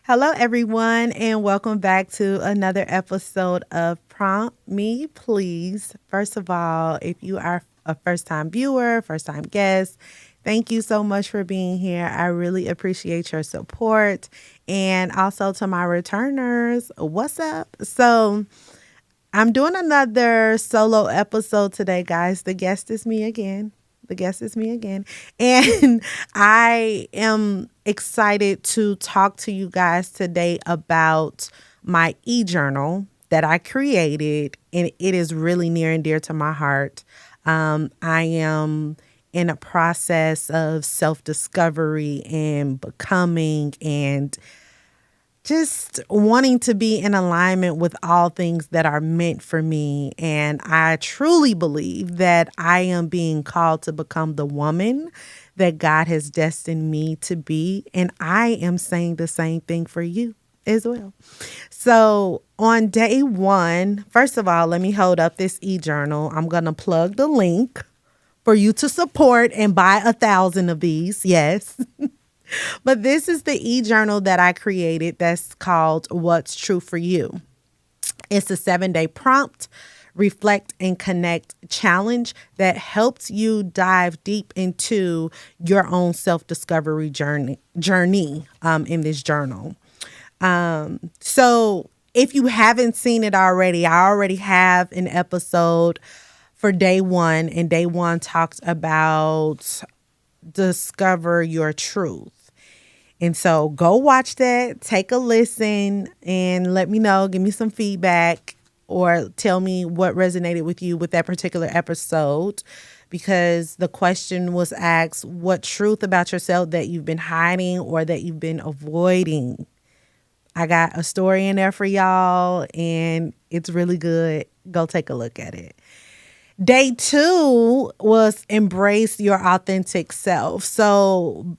Hello, everyone, and welcome back to another episode of Prompt Me, Please. First of all, if you are a first time viewer, first time guest, thank you so much for being here. I really appreciate your support. And also to my returners, what's up? So, I'm doing another solo episode today, guys. The guest is me again. The guest is me again. And I am excited to talk to you guys today about my eJournal that I created, and it is really near and dear to my heart. I am in a process of self discovery and becoming and just wanting to be in alignment with all things that are meant for me. And I truly believe that I am being called to become the woman that God has destined me to be. And I am saying the same thing for you as well. So on day one, first of all, let me hold up this eJournal. I'm going to plug the link for you to support and buy 1,000 of these. Yes. But this is the eJournal that I created that's called What's True for You. It's a 7-day prompt, reflect, and connect challenge that helps you dive deep into your own self-discovery journey in this journal. So if you haven't seen it already, I already have an episode for day one, and day one talks about discover your truth. And so go watch that, take a listen, and let me know, give me some feedback, or tell me what resonated with you with that particular episode, because the question was asked, what truth about yourself that you've been hiding or that you've been avoiding? I got a story in there for y'all, and it's really good. Go take a look at it. Day two was embrace your authentic self. So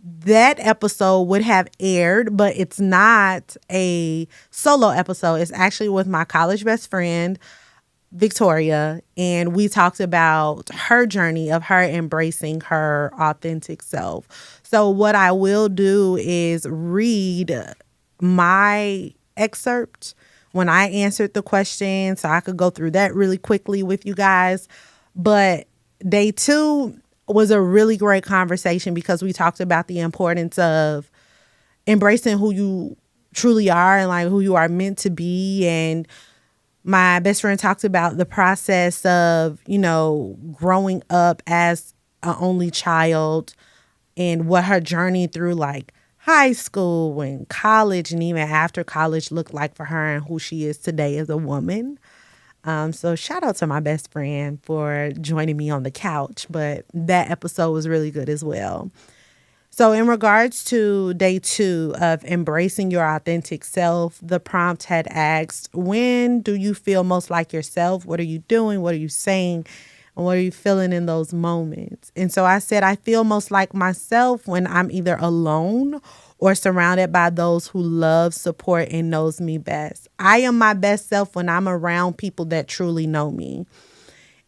that episode would have aired, but it's not a solo episode. It's actually with my college best friend, Victoria, and we talked about her journey of her embracing her authentic self. So what I will do is read my excerpt when I answered the question, so I could go through that really quickly with you guys. But day two was a really great conversation because we talked about the importance of embracing who you truly are and like who you are meant to be. And my best friend talked about the process of, growing up as an only child and what her journey through like high school and college and even after college looked like for her and who she is today as a woman. So shout out to my best friend for joining me on the couch, but that episode was really good as well. So in regards to day two of embracing your authentic self, the prompt had asked, when do you feel most like yourself? What are you doing? What are you saying? And what are you feeling in those moments? And so I said, I feel most like myself when I'm either alone or surrounded by those who love, support, and knows me best. I am my best self when I'm around people that truly know me.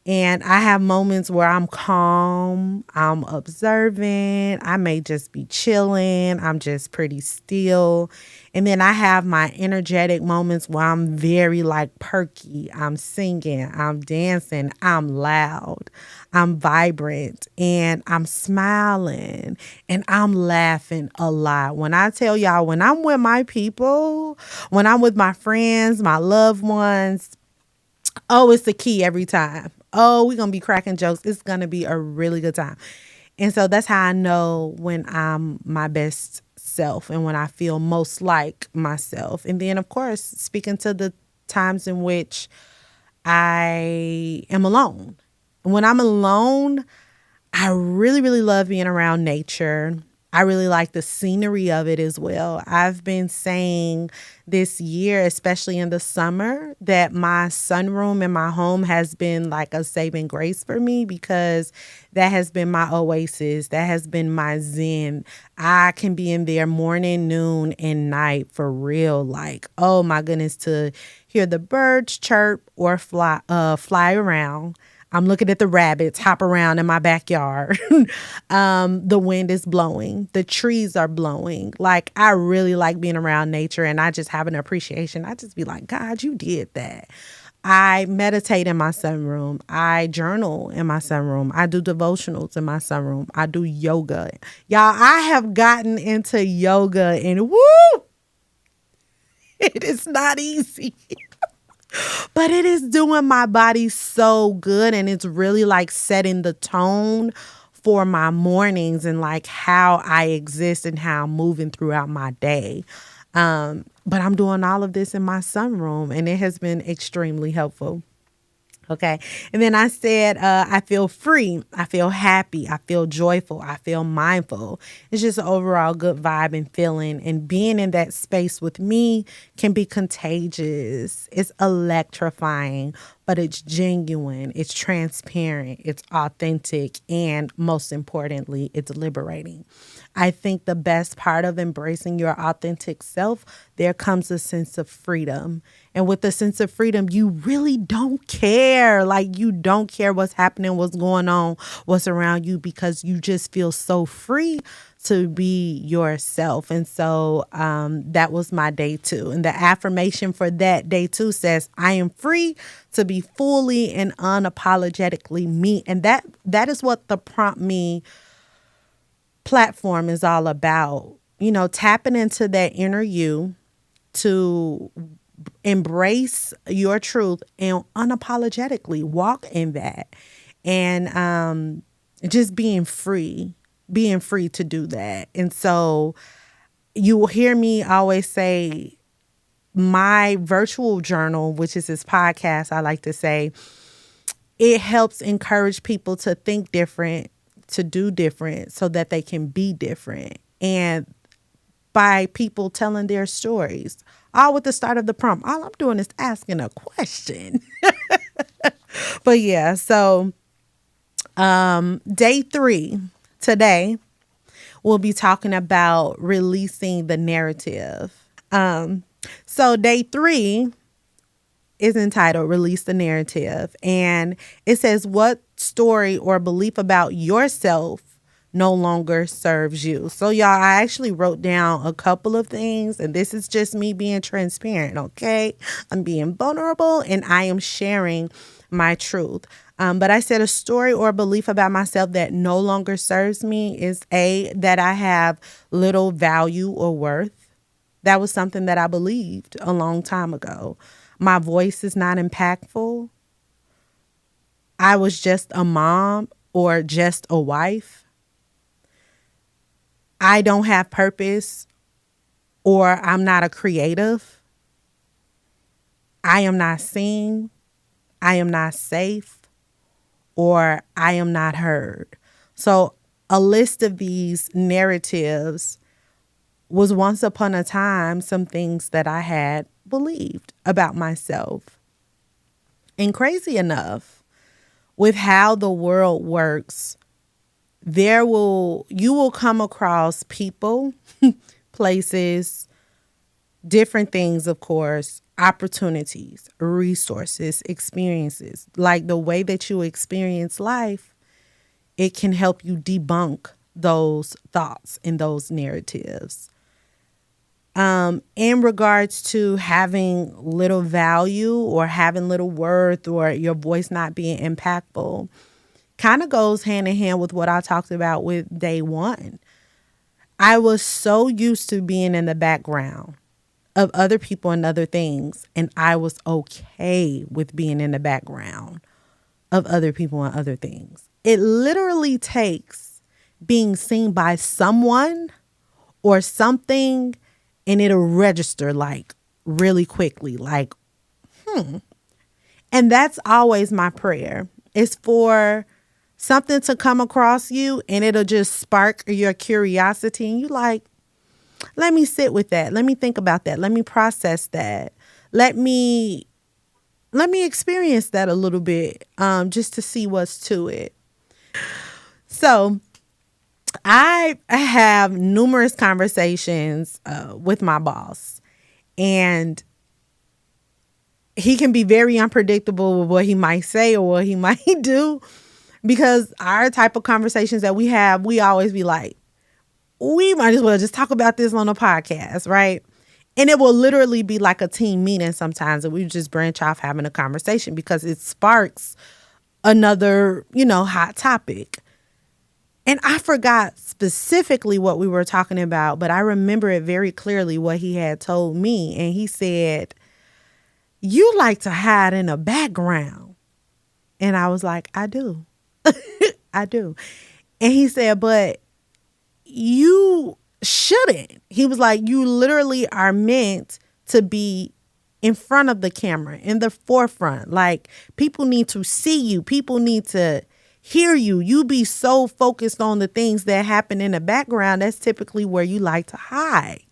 And I have moments where I'm calm, I'm observant, I may just be chilling, I'm just pretty still. And then I have my energetic moments where I'm very like perky, I'm singing, I'm dancing, I'm loud, I'm vibrant, and I'm smiling, and I'm laughing a lot. When I tell y'all, when I'm with my people, when I'm with my friends, my loved ones, oh, it's the key every time. Oh, we're going to be cracking jokes. It's going to be a really good time. And so that's how I know when I'm my best self and when I feel most like myself. And then, of course, speaking to the times in which I am alone. When I'm alone, I really, really love being around nature. I really like the scenery of it as well. I've been saying this year, especially in the summer, that my sunroom in my home has been like a saving grace for me because that has been my oasis. That has been my zen. I can be in there morning, noon, and night for real. Like, oh my goodness, to hear the birds chirp or fly around. I'm looking at the rabbits hop around in my backyard. The wind is blowing. The trees are blowing. Like, I really like being around nature, and I just have an appreciation. I just be like, God, you did that. I meditate in my sunroom. I journal in my sunroom. I do devotionals in my sunroom. I do yoga. Y'all, I have gotten into yoga, and woo, it is not easy. But it is doing my body so good, and it's really like setting the tone for my mornings and like how I exist and how I'm moving throughout my day. But I'm doing all of this in my sunroom, and it has been extremely helpful. Okay. And then I said, I feel free. I feel happy. I feel joyful. I feel mindful. It's just an overall good vibe and feeling. And being in that space with me can be contagious. It's electrifying, but it's genuine. It's transparent. It's authentic. And most importantly, it's liberating. I think the best part of embracing your authentic self, there comes a sense of freedom. And with the sense of freedom, you really don't care. Like, you don't care what's happening, what's going on, what's around you, because you just feel so free to be yourself. And so that was my day 2. And the affirmation for that day 2 says, I am free to be fully and unapologetically me. And that is what the Prompt Me platform is all about. You know, tapping into that inner you to embrace your truth and unapologetically walk in that, and just being free to do that. And so you will hear me always say my virtual journal, which is this podcast, I like to say, it helps encourage people to think different, to do different, so that they can be different. And by people telling their stories, all with the start of the prompt. All I'm doing is asking a question. But yeah, so day 3 today, we'll be talking about releasing the narrative. So day 3 is entitled Release the Narrative. And it says, what story or belief about yourself no longer serves you? So y'all, I actually wrote down a couple of things, and this is just me being transparent, okay? I'm being vulnerable, and I am sharing my truth. But I said a story or belief about myself that no longer serves me is that I have little value or worth. That was something that I believed a long time ago. My voice is not impactful. I was just a mom or just a wife. I don't have purpose, or I'm not a creative. I am not seen. I am not safe, or I am not heard. So a list of these narratives was once upon a time some things that I had believed about myself. And crazy enough, with how the world works, you will come across people, places, different things, of course, opportunities, resources, experiences. Like the way that you experience life, it can help you debunk those thoughts and those narratives. In regards to having little value or having little worth or your voice not being impactful, kind of goes hand in hand with what I talked about with day 1. I was so used to being in the background of other people and other things, and I was okay with being in the background of other people and other things. It literally takes being seen by someone or something, and it'll register like really quickly, like, And that's always my prayer. It's for something to come across you, and it'll just spark your curiosity. And you like, let me sit with that. Let me think about that. Let me process that. Let me experience that a little bit, just to see what's to it. So I have numerous conversations with my boss, and he can be very unpredictable with what he might say or what he might do, because our type of conversations that we have, we always be like, we might as well just talk about this on a podcast, right? And it will literally be like a team meeting sometimes, and we just branch off having a conversation because it sparks another, hot topic. And I forgot specifically what we were talking about, but I remember it very clearly what he had told me. And he said, "You like to hide in the background." And I was like, "I do." I do. And he said, "But you shouldn't." He was like, "You literally are meant to be in front of the camera, in the forefront. Like, people need to see you. People need to hear you. You be so focused on the things that happen in the background. That's typically where you like to hide."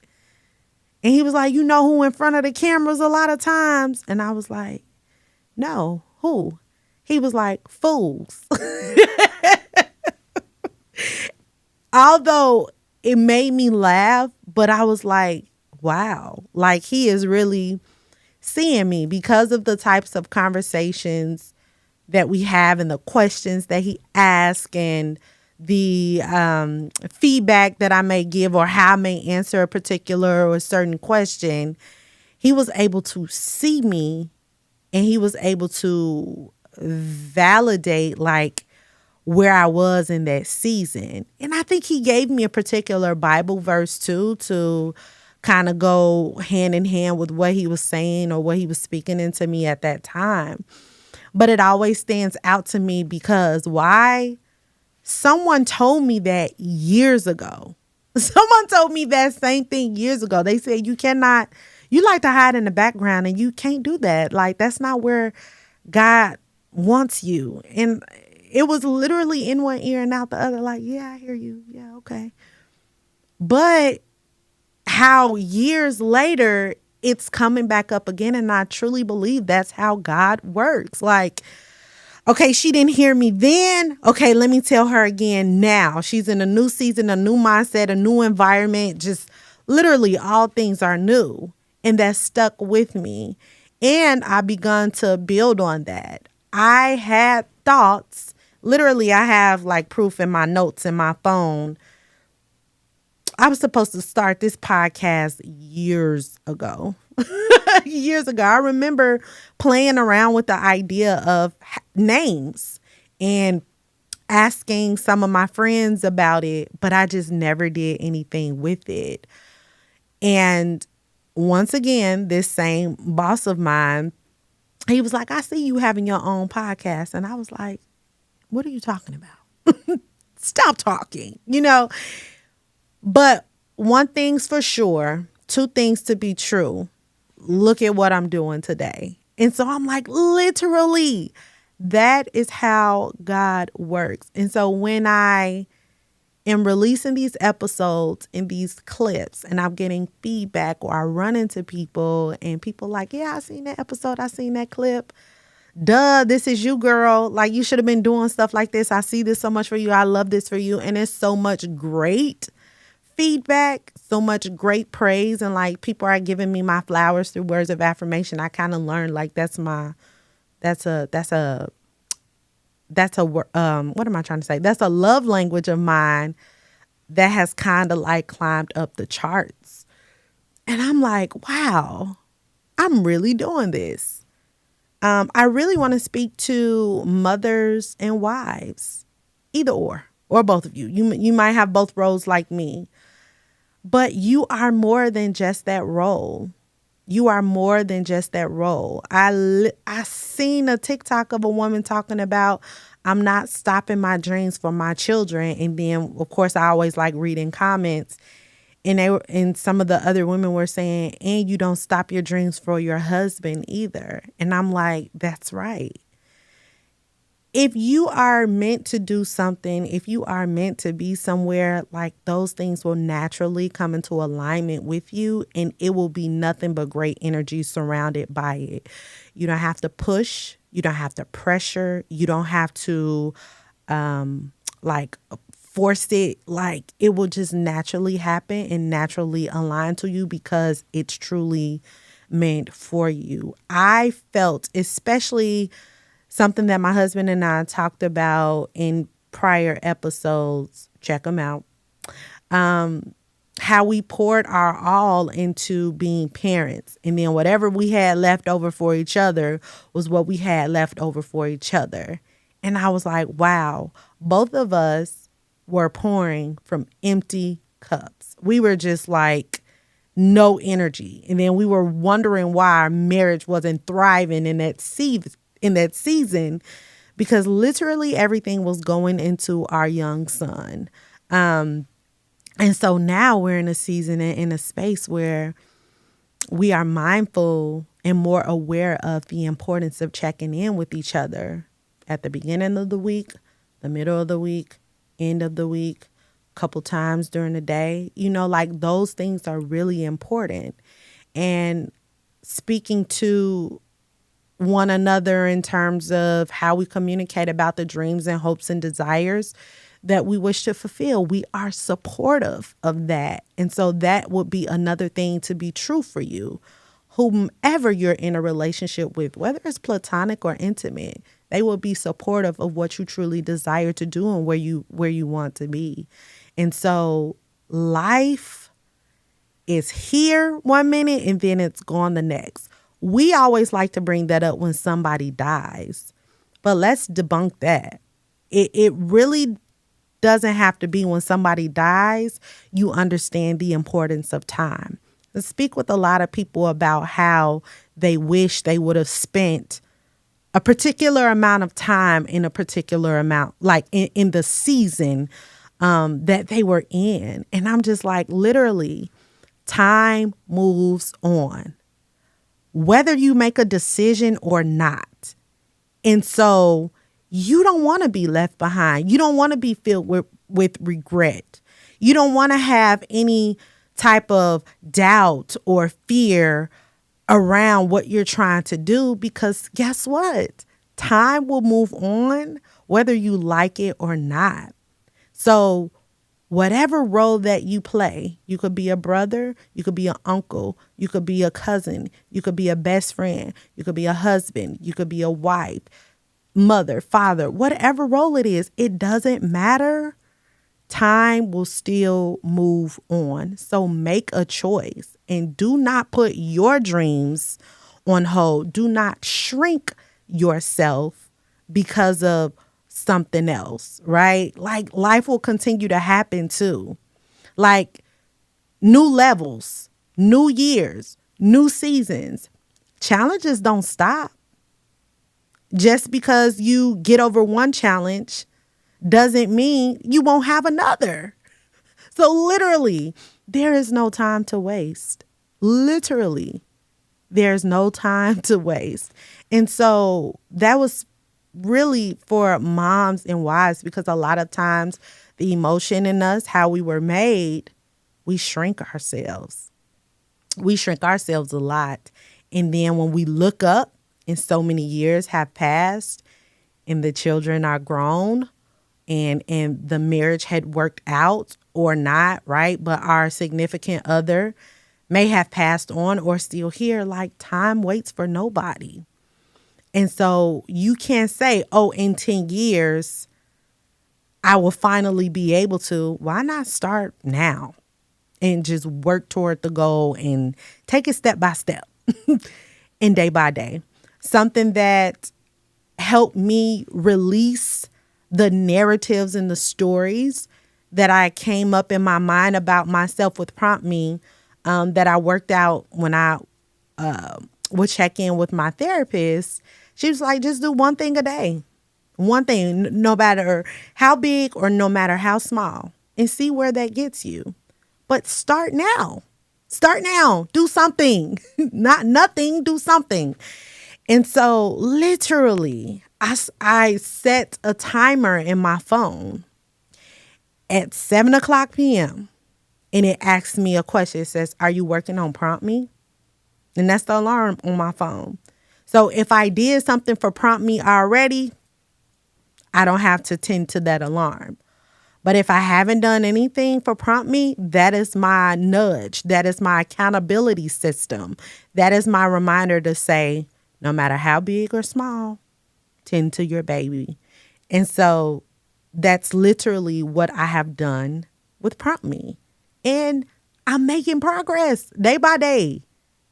And he was like, "You know who in front of the cameras a lot of times?" And I was like, "No, who?" He was like, "Fools." Although it made me laugh, but I was like, wow, like he is really seeing me because of the types of conversations that we have and the questions that he asks and the feedback that I may give or how I may answer a particular or a certain question. He was able to see me, and he was able to validate like where I was in that season. And I think he gave me a particular Bible verse too, to kind of go hand in hand with what he was saying or what he was speaking into me at that time. But it always stands out to me because why? Someone told me that years ago. Someone told me that same thing years ago. They said, you like to hide in the background and you can't do that. Like, that's not where God wants you. And it was literally in one ear and out the other, like, yeah, I hear you. Yeah, okay. But how years later it's coming back up again, and I truly believe that's how God works. Like, okay, she didn't hear me then. Okay, let me tell her again now. She's in a new season, a new mindset, a new environment. Just literally all things are new. And that stuck with me. And I begun to build on that. I had thoughts. Literally, I have like proof in my notes in my phone. I was supposed to start this podcast years ago. Years ago. I remember playing around with the idea of names and asking some of my friends about it, but I just never did anything with it. And once again, this same boss of mine, he was like, "I see you having your own podcast." And I was like, "What are you talking about?" Stop talking, But one thing's for sure, two things to be true. Look at what I'm doing today. And so I'm like, literally, that is how God works. And so when I am releasing these episodes and these clips and I'm getting feedback, or I run into people and people like, "Yeah, I seen that episode. I seen that clip. Duh, this is you, girl. Like, you should have been doing stuff like this. I see this so much for you. I love this for you." And it's so much great feedback, so much great praise, and like people are giving me my flowers through words of affirmation. I kind of learned like that's a what am I trying to say? That's a love language of mine that has kind of like climbed up the charts. And I'm like, wow, I'm really doing this. I really want to speak to mothers and wives, either or both of you. You might have both roles like me. But you are more than just that role. You are more than just that role. I seen a TikTok of a woman talking about, "I'm not stopping my dreams for my children." And then, of course, I always like reading comments. And some of the other women were saying, "And you don't stop your dreams for your husband either." And I'm like, that's right. If you are meant to do something, if you are meant to be somewhere, like, those things will naturally come into alignment with you, and it will be nothing but great energy surrounded by it. You don't have to push. You don't have to pressure. You don't have to like force it. Like, it will just naturally happen and naturally align to you because it's truly meant for you. I felt, especially something that my husband and I talked about in prior episodes, check them out, how we poured our all into being parents. And then whatever we had left over for each other was what we had left over for each other. And I was like, wow, both of us were pouring from empty cups. We were just like no energy. And then we were wondering why our marriage wasn't thriving in that season, because literally everything was going into our young son. And so now we're in a season and in a space where we are mindful and more aware of the importance of checking in with each other at the beginning of the week, the middle of the week, end of the week, a couple times during the day. Like those things are really important. And speaking to one another in terms of how we communicate about the dreams and hopes and desires that we wish to fulfill. We are supportive of that. And so that would be another thing to be true for you. Whomever you're in a relationship with, whether it's platonic or intimate, they will be supportive of what you truly desire to do and where you want to be. And so life is here one minute and then it's gone the next. We always like to bring that up when somebody dies, but let's debunk that. It really doesn't have to be when somebody dies. You understand the importance of time. I speak with a lot of people about how they wish they would have spent a particular amount of time in a particular amount, like in the season that they were in. And I'm just like, literally, time moves on, whether you make a decision or not. And so you don't want to be left behind. You don't want to be filled with regret. You don't want to have any type of doubt or fear around what you're trying to do, because guess what? Time will move on whether you like it or not. So whatever role that you play, you could be a brother, you could be an uncle, you could be a cousin, you could be a best friend, you could be a husband, you could be a wife, mother, father, whatever role it is, it doesn't matter. Time will still move on. So make a choice and do not put your dreams on hold. Do not shrink yourself because of something else, right? Like life will continue to happen too. Like new levels, new years, new seasons. Challenges don't stop. Just because you get over one challenge doesn't mean you won't have another. So literally, there is no time to waste. Literally, there's no time to waste. And so that was really for moms and wives, because a lot of times the emotion in us, how we were made, we shrink ourselves. We shrink ourselves a lot. And then when we look up and so many years have passed and the children are grown and the marriage had worked out or not, right? But our significant other may have passed on or still here, like time waits for nobody. And so you can't say, oh, in 10 years, I will finally be able to. Why not start now and just work toward the goal and take it step by step and day by day? Something that helped me release the narratives and the stories that I came up in my mind about myself with PromptMe, that I worked out when I would check in with my therapist. She was like, just do one thing a day. One thing, no matter how big or no matter how small, and see where that gets you. But start now. Start now. Do something. Not nothing. Do something. And so literally, I set a timer in my phone at 7:00 p.m. and it asks me a question. It says, are you working on PromptMe? And that's the alarm on my phone. So if I did something for PromptMe already, I don't have to tend to that alarm. But if I haven't done anything for Prompt Me, that is my nudge. That is my accountability system. That is my reminder to say, no matter how big or small, tend to your baby. And so that's literally what I have done with Prompt Me. And I'm making progress day by day.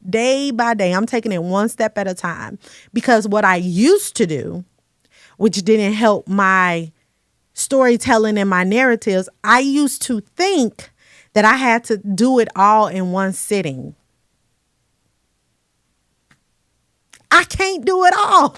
Day by day. I'm taking it one step at a time. Because what I used to do, which didn't help my storytelling and my narratives, I used to think that I had to do it all in one sitting. I can't do it all,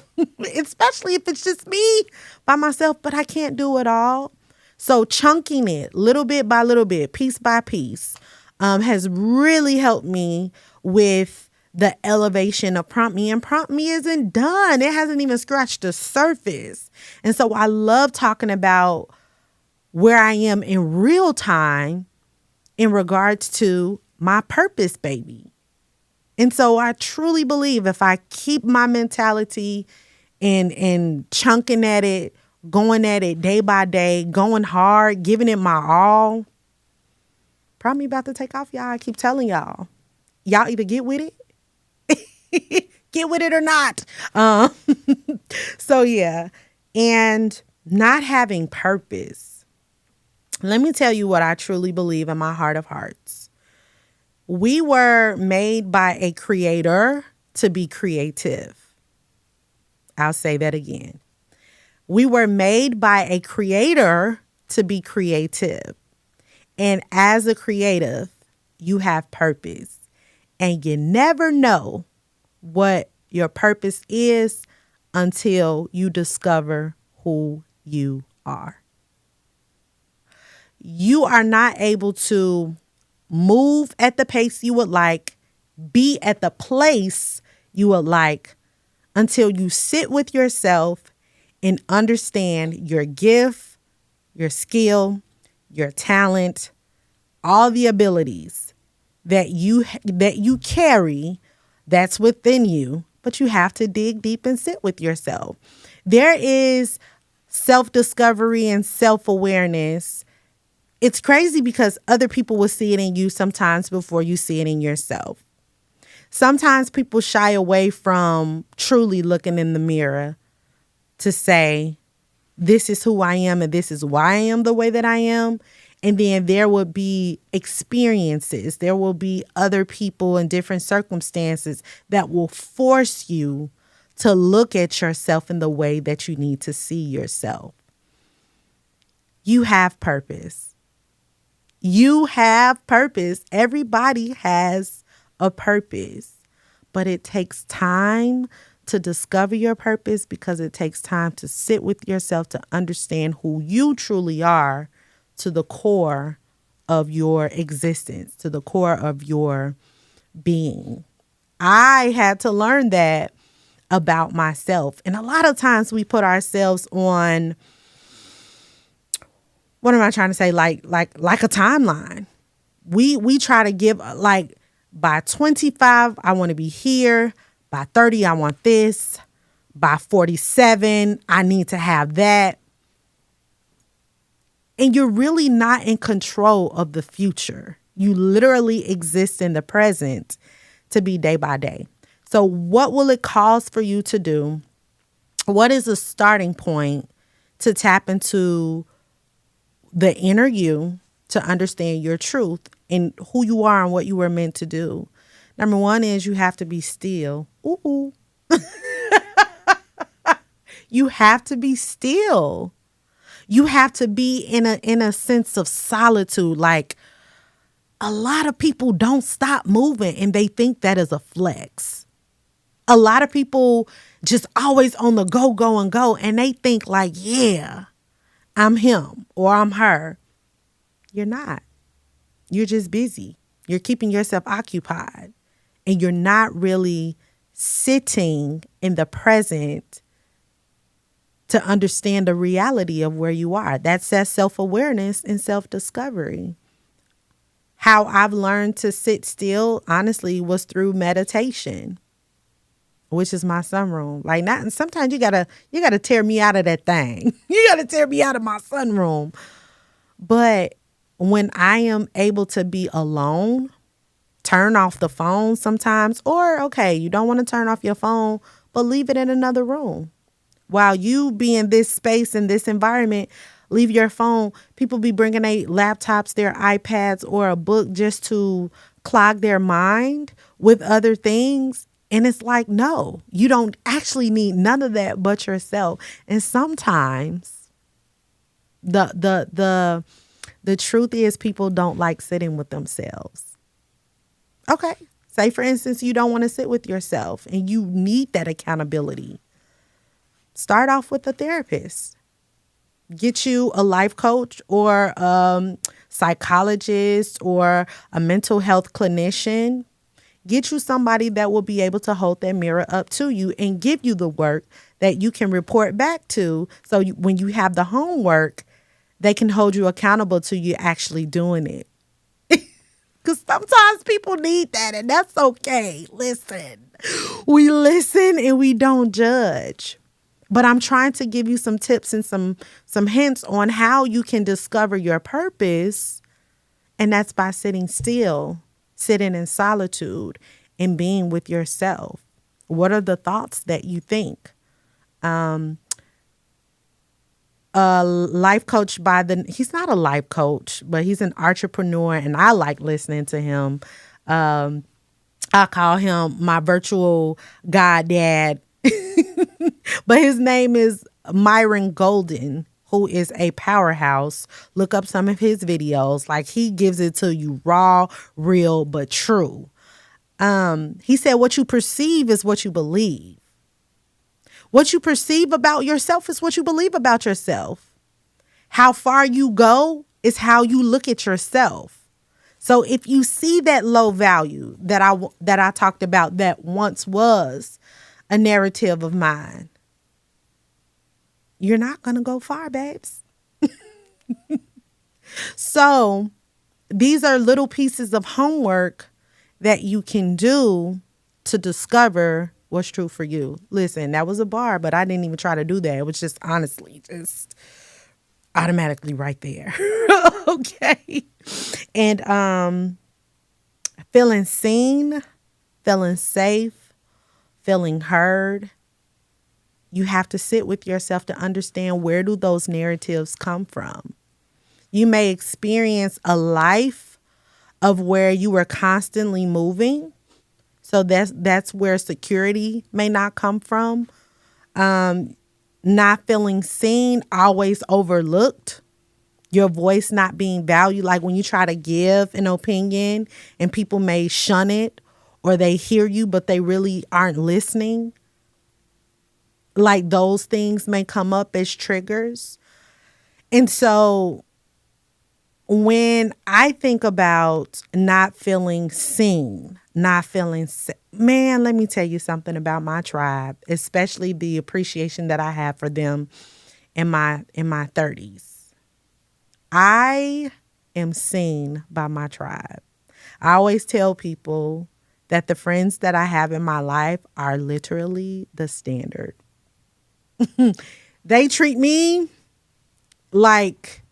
especially if it's just me by myself, but I can't do it all. So chunking it little bit by little bit, piece by piece, has really helped me with the elevation of Prompt Me. And Prompt Me isn't done. It hasn't even scratched the surface. And so I love talking about where I am in real time in regards to my purpose, baby. And so I truly believe if I keep my mentality and chunking at it, going at it day by day, going hard, giving it my all, Prompt Me about to take off, y'all. I keep telling y'all. Y'all either get with it, get with it or not. So yeah. And not having purpose. Let me tell you what I truly believe in my heart of hearts. We were made by a creator to be creative. I'll say that again. We were made by a creator to be creative. And as a creative, you have purpose. And you never know what your purpose is until you discover who you are. You are not able to move at the pace you would like, be at the place you would like, until you sit with yourself and understand your gift, your skill, your talent, all the abilities that you carry that's within you, but you have to dig deep and sit with yourself. There is self-discovery and self-awareness. It's crazy because other people will see it in you sometimes before you see it in yourself. Sometimes people shy away from truly looking in the mirror to say, this is who I am and this is why I am the way that I am. And then there will be experiences. There will be other people in different circumstances that will force you to look at yourself in the way that you need to see yourself. You have purpose. You have purpose. Everybody has a purpose, but it takes time to discover your purpose because it takes time to sit with yourself to understand who you truly are to the core of your existence, to the core of your being. I had to learn that about myself. And a lot of times we put ourselves on, what am I trying to say? Like a timeline. We try to give like by 25, I want to be here. By 30, I want this. By 47, I need to have that. And you're really not in control of the future. You literally exist in the present to be day by day. So what will it cost for you to do? What is a starting point to tap into the inner you to understand your truth and who you are and what you were meant to do? Number one is you have to be still. Ooh. You have to be still. You have to be in a sense of solitude. Like, a lot of people don't stop moving and they think that is a flex. A lot of people just always on the go, go, and go. And they think like, yeah, I'm him or I'm her. You're not. You're just busy. You're keeping yourself occupied. And you're not really sitting in the present to understand the reality of where you are. That's that self-awareness and self-discovery. How I've learned to sit still, honestly, was through meditation, which is my sunroom. Like, not, and sometimes you gotta tear me out of that thing. You gotta tear me out of my sunroom. But when I am able to be alone, turn off the phone sometimes, or okay, you don't want to turn off your phone, but leave it in another room. While you be in this space, in this environment, leave your phone. People be bringing their laptops, their iPads, or a book just to clog their mind with other things. And it's like, no, you don't actually need none of that but yourself. And sometimes the truth is people don't like sitting with themselves. Okay. Say, for instance, you don't want to sit with yourself and you need that accountability. Start off with a therapist. Get you a life coach or psychologist or a mental health clinician. Get you somebody that will be able to hold that mirror up to you and give you the work that you can report back to. So when you have the homework, they can hold you accountable to you actually doing it. Because sometimes people need that, and that's okay. Listen, we listen and we don't judge. But I'm trying to give you some tips and some hints on how you can discover your purpose. And that's by sitting still, sitting in solitude, and being with yourself. What are the thoughts that you think? A life coach he's not a life coach, but he's an entrepreneur, and I like listening to him. I call him my virtual god dad, but his name is Myron Golden, who is a powerhouse. Look up some of his videos. Like, he gives it to you raw, real, but true. He said, what you perceive is what you believe. What you perceive about yourself is what you believe about yourself. How far you go is how you look at yourself. So if you see that low value that I talked about that once was a narrative of mine, you're not going to go far, babes. So these are little pieces of homework that you can do to discover what's true for you. Listen, that was a bar, but I didn't even try to do that. It was just honestly just automatically right there. Okay. And feeling seen, feeling safe, feeling heard. You have to sit with yourself to understand, where do those narratives come from? You may experience a life of where you were constantly moving. So that's where security may not come from. Not feeling seen, always overlooked. Your voice not being valued. Like when you try to give an opinion and people may shun it, or they hear you, but they really aren't listening. Like those things may come up as triggers. And so when I think about not feeling seen, man, let me tell you something about my tribe, especially the appreciation that I have for them in my 30s. I am seen by my tribe. I always tell people that the friends that I have in my life are literally the standard. They treat me like,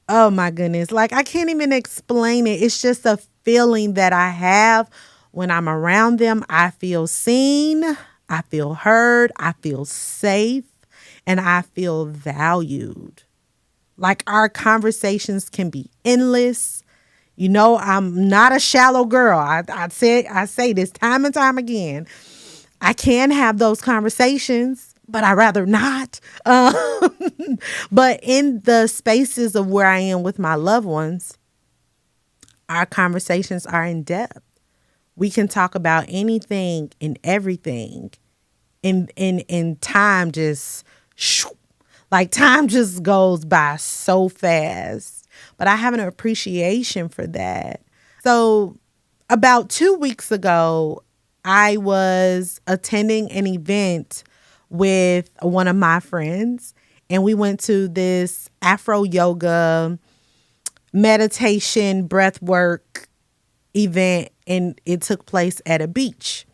oh my goodness, like I can't even explain it. It's just a feeling that I have when I'm around them. I feel seen, I feel heard, I feel safe, and I feel valued. Like our conversations can be endless. You know, I'm not a shallow girl. I say this time and time again. I can have those conversations, but I'd rather not. But in the spaces of where I am with my loved ones, our conversations are in depth. We can talk about anything and everything. And time just, like time just goes by so fast. But I have an appreciation for that. So about 2 weeks ago, I was attending an event with one of my friends, and we went to this Afro yoga meditation breath work event, and it took place at a beach.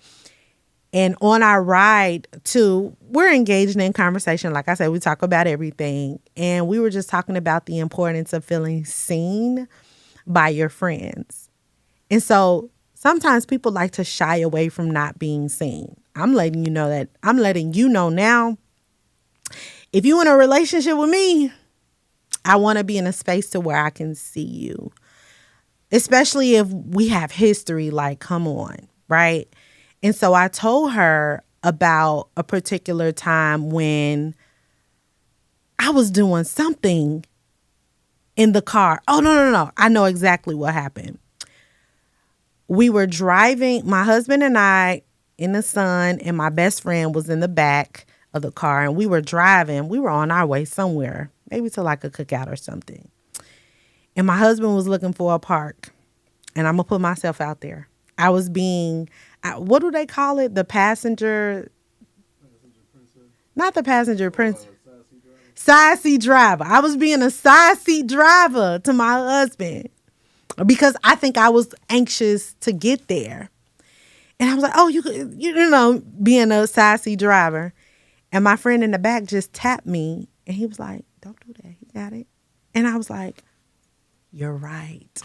And on our ride to, we're engaging in conversation. Like I said, we talk about everything. And we were just talking about the importance of feeling seen by your friends. And so sometimes people like to shy away from not being seen. I'm letting you know now, if you in a relationship with me, I want to be in a space to where I can see you. Especially if we have history, like, come on, right? And so I told her about a particular time when I was doing something in the car. Oh, no. I know exactly what happened. We were driving, my husband and I in the sun, and my best friend was in the back of the car. And we were driving. We were on our way somewhere, maybe to like a cookout or something. And my husband was looking for a park. And I'm going to put myself out there. I was being, what do they call it? The passenger princess? Not the passenger princess. Side seat driver. I was being a side seat driver to my husband because I think I was anxious to get there. And I was like, oh, being a side seat driver. And my friend in the back just tapped me. And he was like, don't do that. He got it. And I was like, you're right.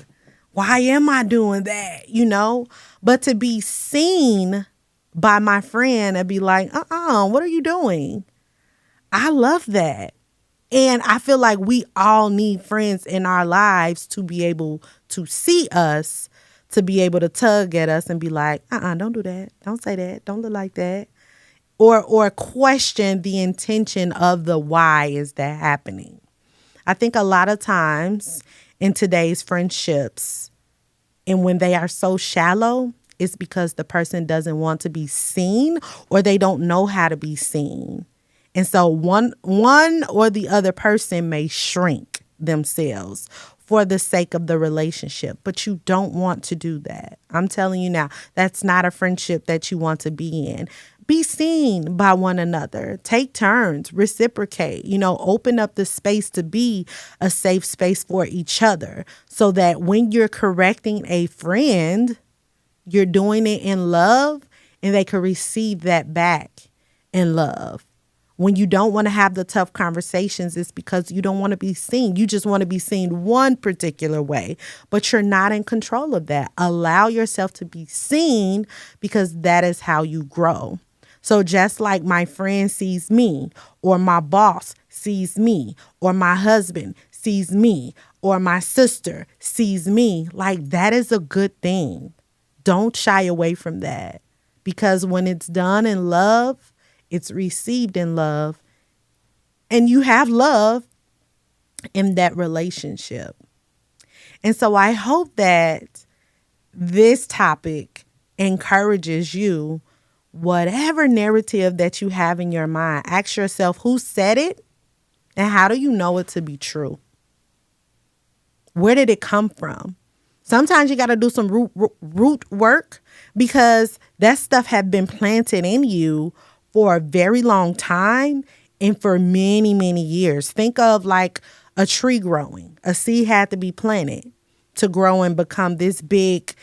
Why am I doing that? But to be seen by my friend and be like, what are you doing? I love that. And I feel like we all need friends in our lives to be able to see us, to be able to tug at us and be like, don't do that. Don't say that. Don't look like that. Or question the intention of the why is that happening. I think a lot of times in today's friendships, and when they are so shallow, it's because the person doesn't want to be seen or they don't know how to be seen. And so one or the other person may shrink themselves for the sake of the relationship, but you don't want to do that. I'm telling you now, that's not a friendship that you want to be in. Be seen by one another. Take turns, reciprocate, open up the space to be a safe space for each other so that when you're correcting a friend, you're doing it in love and they can receive that back in love. When you don't want to have the tough conversations, it's because you don't want to be seen. You just want to be seen one particular way, but you're not in control of that. Allow yourself to be seen because that is how you grow. So just like my friend sees me, or my boss sees me, or my husband sees me, or my sister sees me, like that is a good thing. Don't shy away from that because when it's done in love, it's received in love, and you have love in that relationship. And so I hope that this topic encourages you. Whatever narrative that you have in your mind, ask yourself who said it and how do you know it to be true? Where did it come from? Sometimes you got to do some root work because that stuff had been planted in you for a very long time and for many, many years. Think of like a tree growing. A seed had to be planted to grow and become this big,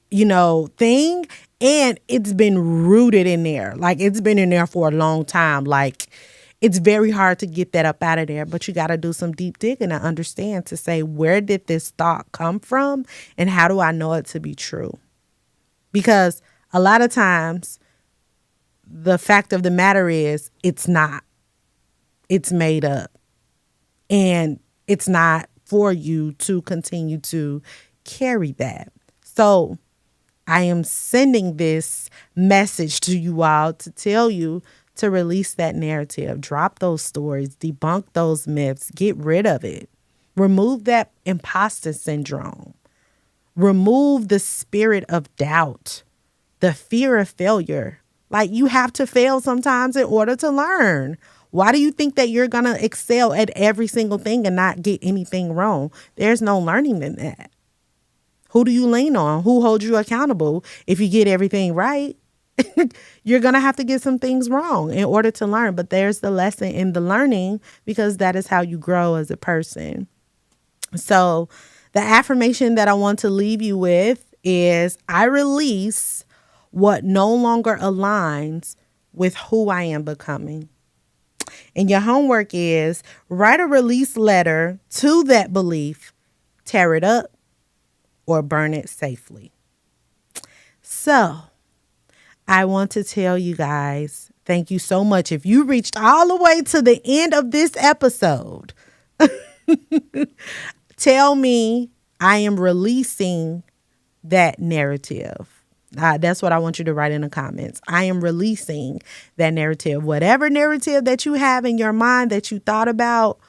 thing. And it's been rooted in there. Like it's been in there for a long time. Like it's very hard to get that up out of there. But you got to do some deep digging to understand, to say, where did this thought come from? And how do I know it to be true? Because a lot of times the fact of the matter is it's not. It's made up. And it's not for you to continue to carry that. So I am sending this message to you all to tell you to release that narrative, drop those stories, debunk those myths, get rid of it. Remove that imposter syndrome. Remove the spirit of doubt, the fear of failure. Like you have to fail sometimes in order to learn. Why do you think that you're going to excel at every single thing and not get anything wrong? There's no learning in that. Who do you lean on? Who holds you accountable? If you get everything right, you're going to have to get some things wrong in order to learn. But there's the lesson in the learning because that is how you grow as a person. So the affirmation that I want to leave you with is, I release what no longer aligns with who I am becoming. And your homework is write a release letter to that belief, tear it up, or burn it safely. So, I want to tell you guys, thank you so much. If you reached all the way to the end of this episode, tell me I am releasing that narrative. That's what I want you to write in the comments. I am releasing that narrative. Whatever narrative that you have in your mind that you thought about,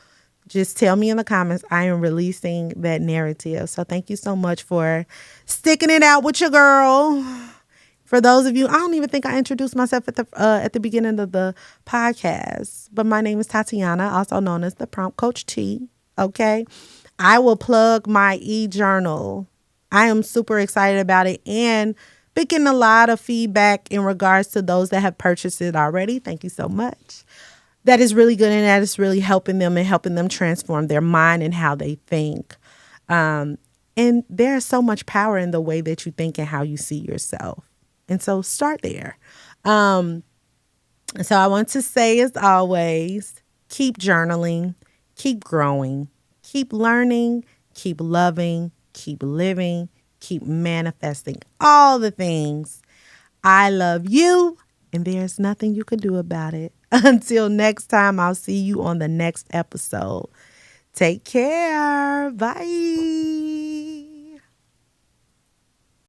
just tell me in the comments. I am releasing that narrative. So thank you so much for sticking it out with your girl. For those of you, I don't even think I introduced myself at the beginning of the podcast, but my name is Tatiana, also known as the Prompt Coach T. Okay, I will plug my eJournal. I am super excited about it and been getting a lot of feedback in regards to those that have purchased it already. Thank you so much. That is really good, and that is really helping them and helping them transform their mind and how they think. And there's so much power in the way that you think and how you see yourself. And so start there. So I want to say, as always, keep journaling, keep growing, keep learning, keep loving, keep living, keep manifesting all the things. I love you, and there's nothing you can do about it. Until next time, I'll see you on the next episode. Take care. Bye.